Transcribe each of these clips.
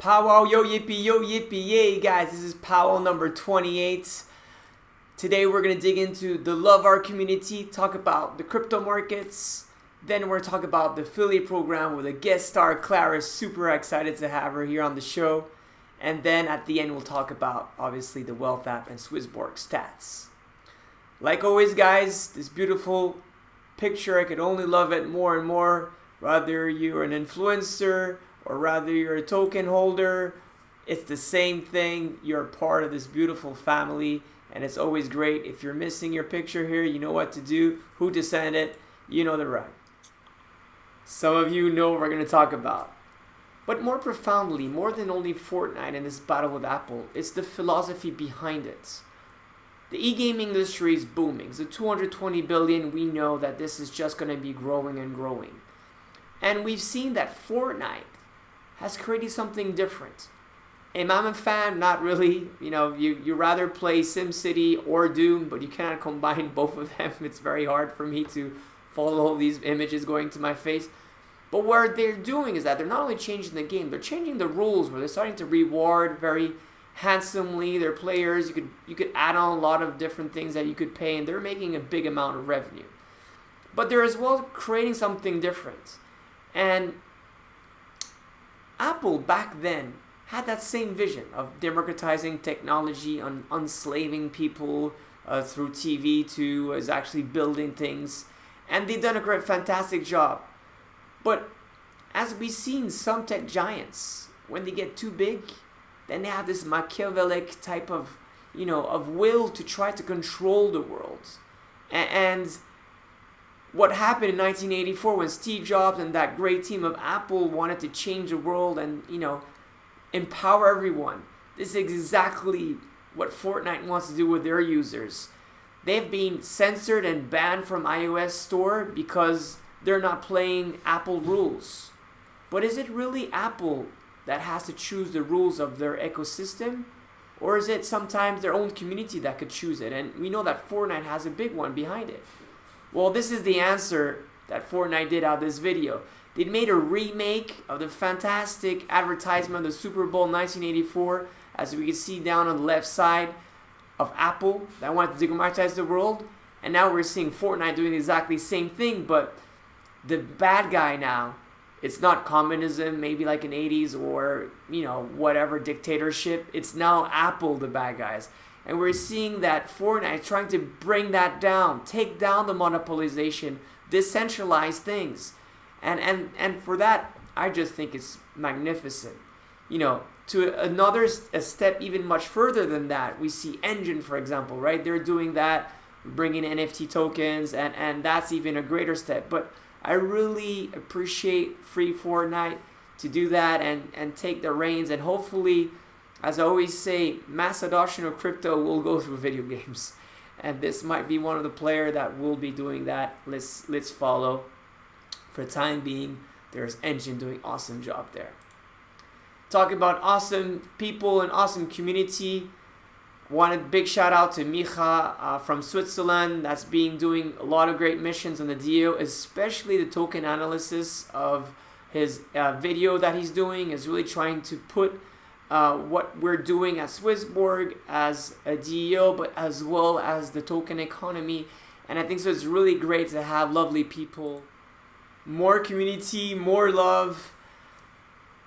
Powwow, yo yippee, yay guys, this is Powwow number 28. Today we're going to dig into the Love Our community, talk about the crypto markets, then we're going to talk about the affiliate program with a guest star, Clara. Super excited to have her here on the show. And then at the end we'll talk about, obviously, the Wealth app and SwissBorg Stats. Like always guys, this beautiful picture, I could only love it more and more. Whether you're an influencer or rather you're a token holder, it's the same thing. You're part of this beautiful family, and it's always great. If you're missing your picture here, you know what to do, who to send it, you know the right. Some of you know what we're going to talk about. But more profoundly, more than only Fortnite and this battle with Apple, it's the philosophy behind it. The e-gaming industry is booming. It's a 220 billion. We know that this is just going to be growing and growing. And we've seen that Fortnite has created something different. And I'm a fan, not really. You know, you rather play SimCity or Doom, but you cannot combine both of them. It's very hard for me to follow all these images going to my face. But what they're doing is that they're not only changing the game, they're changing the rules where they're starting to reward very handsomely their players. You could add on a lot of different things that you could pay, and they're making a big amount of revenue. But they're as well creating something different. And Apple back then had that same vision of democratizing technology, enslaving people through TV to is actually building things. And they've done a fantastic job. But as we've seen some tech giants, when they get too big, then they have this Machiavellic type of, of will to try to control the world. And what happened in 1984 when Steve Jobs and that great team of Apple wanted to change the world and, empower everyone. This is exactly what Fortnite wants to do with their users. They've been censored and banned from iOS store because they're not playing Apple rules. But is it really Apple that has to choose the rules of their ecosystem? Or is it sometimes their own community that could choose it? And we know that Fortnite has a big one behind it. Well, this is the answer that Fortnite did out of this video. They made a remake of the fantastic advertisement of the Super Bowl 1984, as we can see down on the left side, of Apple that wanted to democratize the world. And now we're seeing Fortnite doing exactly the same thing, but the bad guy now, it's not communism, maybe like in 80s or, whatever dictatorship. It's now Apple, the bad guys. And we're seeing that Fortnite is trying to bring that down, take down the monopolization, decentralize things. And for that, I just think it's magnificent. To a step even much further than that, we see Engine, for example, right? They're doing that, bringing NFT tokens, and that's even a greater step. But I really appreciate FreeFortnite to do that and take the reins, and hopefully, as I always say, mass adoption of crypto will go through video games. And this might be one of the players that will be doing that. Let's follow. For the time being, there's Engine doing awesome job there. Talking about awesome people and awesome community, wanted big shout out to Micha from Switzerland that's doing a lot of great missions on the DAO, especially the token analysis of his video that he's doing is really trying to put what we're doing at SwissBorg as a DAO, but as well as the token economy. And I think so it's really great to have lovely people, more community, more love.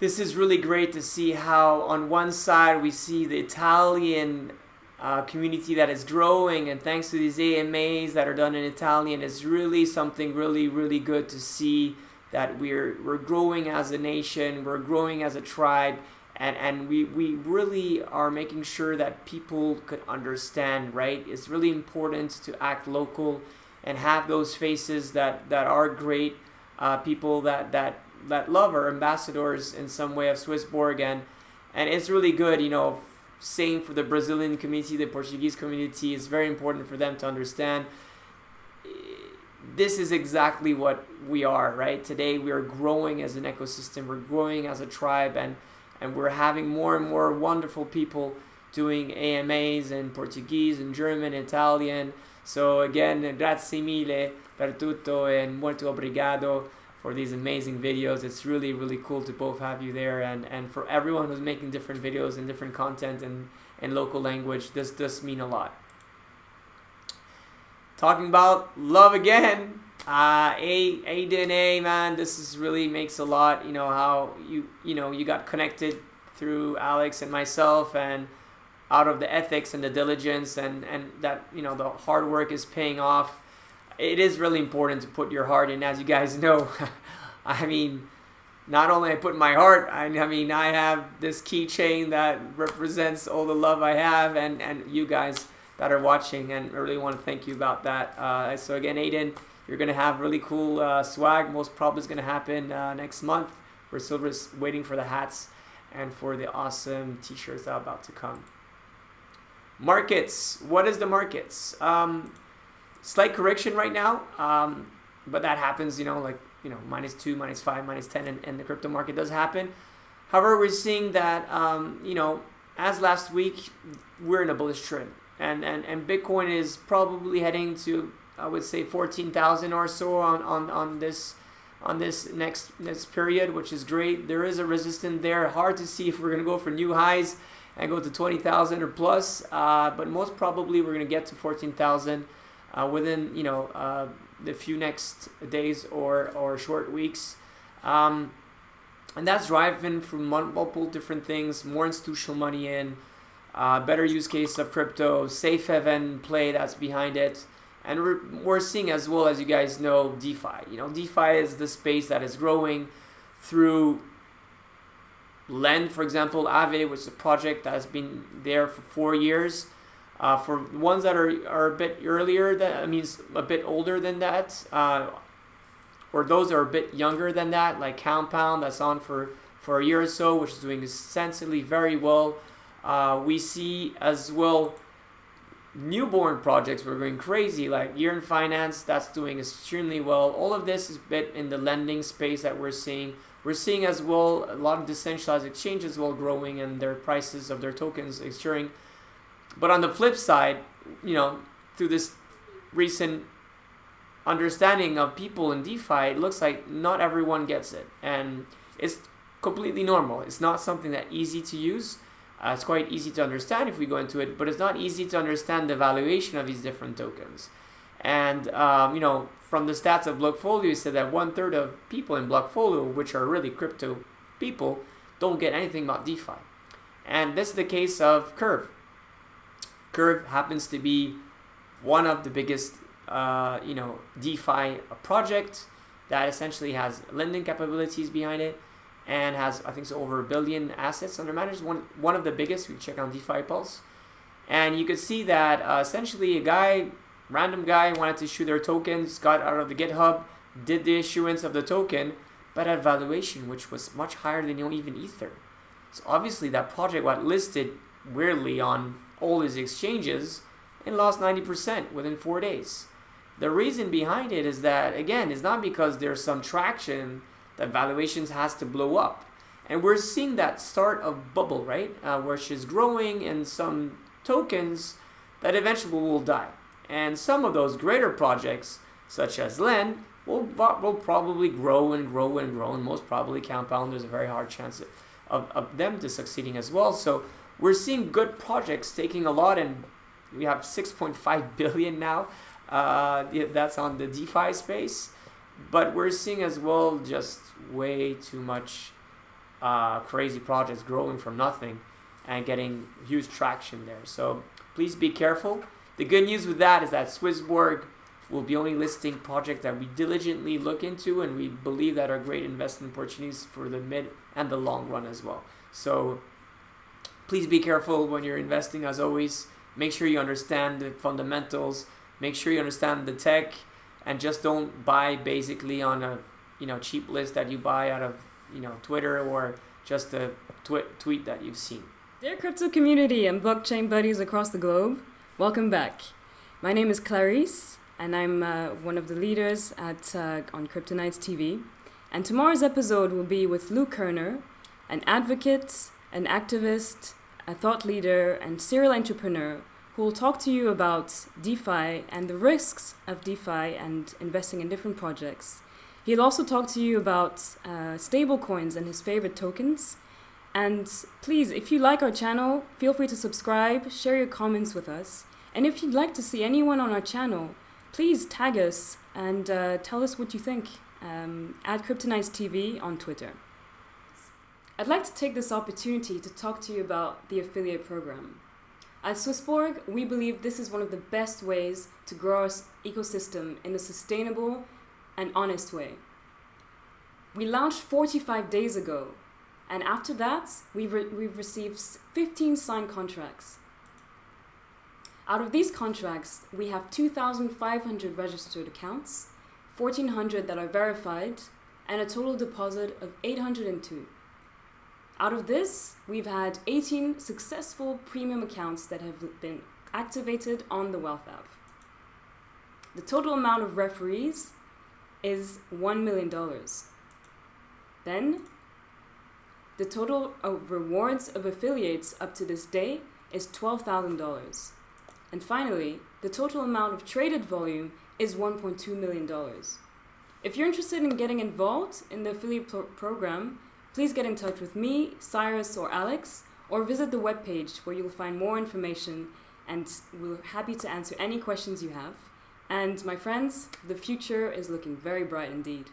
This is really great to see how on one side we see the Italian community that is growing, and thanks to these AMAs that are done in Italian, it's really something really, really good to see that we're growing as a nation, we're growing as a tribe. And we really are making sure that people could understand, right? It's really important to act local and have those faces that are great people that love our ambassadors in some way of SwissBorg. And it's really good, same for the Brazilian community, the Portuguese community. It's very important for them to understand this is exactly what we are, right? Today we are growing as an ecosystem, we're growing as a tribe, and we're having more and more wonderful people doing AMAs in Portuguese and German, Italian. So again, grazie mille per tutto and molto obrigado for these amazing videos. It's really, really cool to both have you there, and for everyone who's making different videos and different content in local language. This does mean a lot. Talking about love again, Aiden, man, this is really makes a lot. You know how you got connected through Alex and myself, and out of the ethics and the diligence, and that the hard work is paying off. It is really important to put your heart in, as you guys know. I mean, not only I put my heart, I mean I have this keychain that represents all the love I have, and you guys that are watching, and I really want to thank you about that. So again, Aiden, you're going to have really cool swag. Most probably is going to happen next month. We're still just waiting for the hats and for the awesome t-shirts that are about to come. Markets. What is the markets? Slight correction right now, but that happens, -2, -5, -10, and the crypto market does happen. However, we're seeing that, as last week, we're in a bullish trend. And Bitcoin is probably heading to, I would say, 14,000 or so on this next period, which is great. There is a resistance there. Hard to see if we're going to go for new highs and go to 20,000 or plus, but most probably we're going to get to 14,000 within the few next days or short weeks. And that's driving from multiple different things, more institutional money in, better use case of crypto, safe haven play that's behind it. And we're seeing as well, as you guys know, DeFi. DeFi is the space that is growing through Lend, for example, Aave, which is a project that has been there for 4 years. For ones that are a bit earlier, that means a bit older than that, or those that are a bit younger than that, like Compound, that's on for a year or so, which is doing essentially very well. We see as well newborn projects were going crazy, like Year in Finance, that's doing extremely well. All of this is a bit in the lending space that we're seeing. We're seeing as well a lot of decentralized exchanges as well growing, and their prices of their tokens extremely. But on the flip side, through this recent understanding of people in DeFi, it looks like not everyone gets it. And it's completely normal. It's not something that's easy to use. It's quite easy to understand if we go into it, but it's not easy to understand the valuation of these different tokens. And, from the stats of Blockfolio, it said that 1/3 of people in Blockfolio, which are really crypto people, don't get anything about DeFi. And this is the case of Curve. Curve happens to be one of the biggest, DeFi project that essentially has lending capabilities behind it, and has, I think, over 1 billion assets under management. One of the biggest. We check on DeFi Pulse, and you could see that essentially random guy wanted to issue their tokens, got out of the GitHub, did the issuance of the token, but at valuation which was much higher than even Ether. So obviously that project got listed weirdly on all these exchanges and lost 90% within 4 days. The reason behind it is that, again, it's not because there's some traction that valuations has to blow up. And we're seeing that start of bubble, right? Where she's growing in some tokens that eventually will die. And some of those greater projects, such as Lend, will probably grow and grow and grow, and most probably Compound, there's a very hard chance of them to succeeding as well. So we're seeing good projects taking a lot, and we have 6.5 billion now. That's on the DeFi space. But we're seeing as well just way too much crazy projects growing from nothing and getting huge traction there. So please be careful. The good news with that is that SwissBorg will be only listing projects that we diligently look into, and we believe that are great investment opportunities for the mid and the long run as well. So please be careful when you're investing, as always. Make sure you understand the fundamentals. Make sure you understand the tech, and just don't buy basically on a cheap list that you buy out of Twitter or just a tweet that you've seen. Dear crypto community and blockchain buddies across the globe, welcome back. My name is Clarice, and I'm one of the leaders on Kryptonites TV. And tomorrow's episode will be with Lou Kerner, an advocate, an activist, a thought leader, and serial entrepreneur, who will talk to you about DeFi and the risks of DeFi and investing in different projects. He'll also talk to you about stable coins and his favorite tokens. And please, if you like our channel, feel free to subscribe, share your comments with us. And if you'd like to see anyone on our channel, please tag us and tell us what you think at Kryptonites TV on Twitter. I'd like to take this opportunity to talk to you about the affiliate program. At SwissBorg, we believe this is one of the best ways to grow our ecosystem in a sustainable and honest way. We launched 45 days ago, and after that, we've received 15 signed contracts. Out of these contracts, we have 2,500 registered accounts, 1,400 that are verified, and a total deposit of 802. Out of this, we've had 18 successful premium accounts that have been activated on the Wealth app. The total amount of referees is $1 million. Then, the total of rewards of affiliates up to this day is $12,000. And finally, the total amount of traded volume is $1.2 million. If you're interested in getting involved in the affiliate program, please get in touch with me, Cyrus, or Alex, or visit the webpage where you'll find more information, and we're happy to answer any questions you have. And my friends, the future is looking very bright indeed.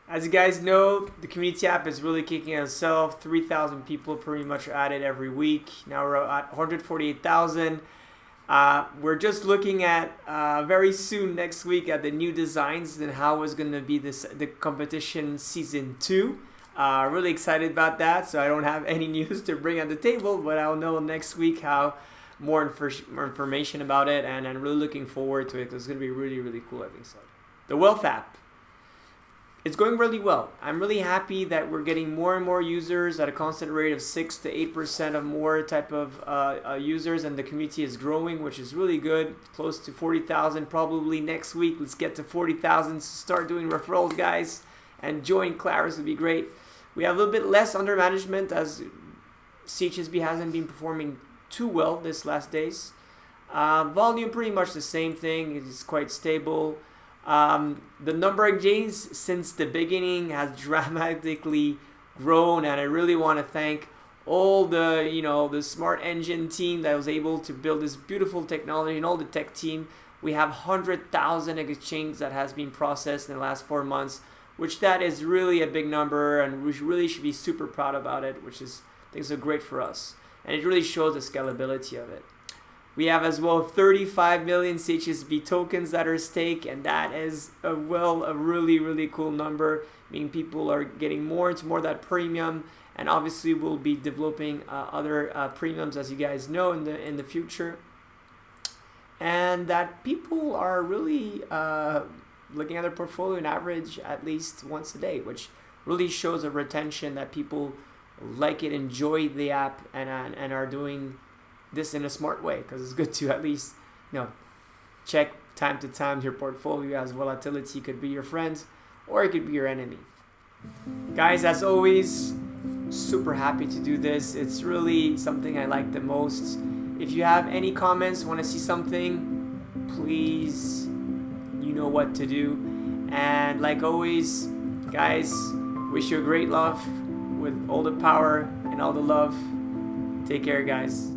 As you guys know, the community app is really kicking itself. 3,000 people pretty much are added every week. Now we're at 148,000. We're just looking at very soon next week at the new designs and how it's going to be the competition season 2. Really excited about that. So I don't have any news to bring on the table, but I'll know next week how more information about it, and I'm really looking forward to it because it's going to be really, really cool, I think so. The Wealth app. It's going really well. I'm really happy that we're getting more and more users at a constant rate of 6 to 8% of more type of users, and the community is growing, which is really good. Close to 40,000 probably next week. Let's get to 40,000. Start doing referrals, guys, and join Claris would be great. We have a little bit less under management as CHSB hasn't been performing too well this last days. Volume pretty much the same thing. It is quite stable. The number of gains since the beginning has dramatically grown, and I really want to thank all the Smart Engine team that was able to build this beautiful technology, and all the tech team. We have 100,000 exchanges that has been processed in the last 4 months, which that is really a big number, and we really should be super proud about it, which is, I think, so great for us, and it really shows the scalability of it. We have as well 35 million CHSB tokens that are staked, and that is a really, really cool number, meaning people are getting more into more of that premium, and obviously we'll be developing other premiums, as you guys know, in the future. And that people are really looking at their portfolio on average at least once a day, which really shows a retention that people like it, enjoy the app, and are doing this in a smart way, because it's good to at least check time to time your portfolio, as volatility could be your friend or it could be your enemy. Guys, as always, super happy to do this. It's really something I like the most. If you have any comments, want to see something, please, you know what to do. And like always, guys, wish you a great life with all the power and all the love. Take care, guys.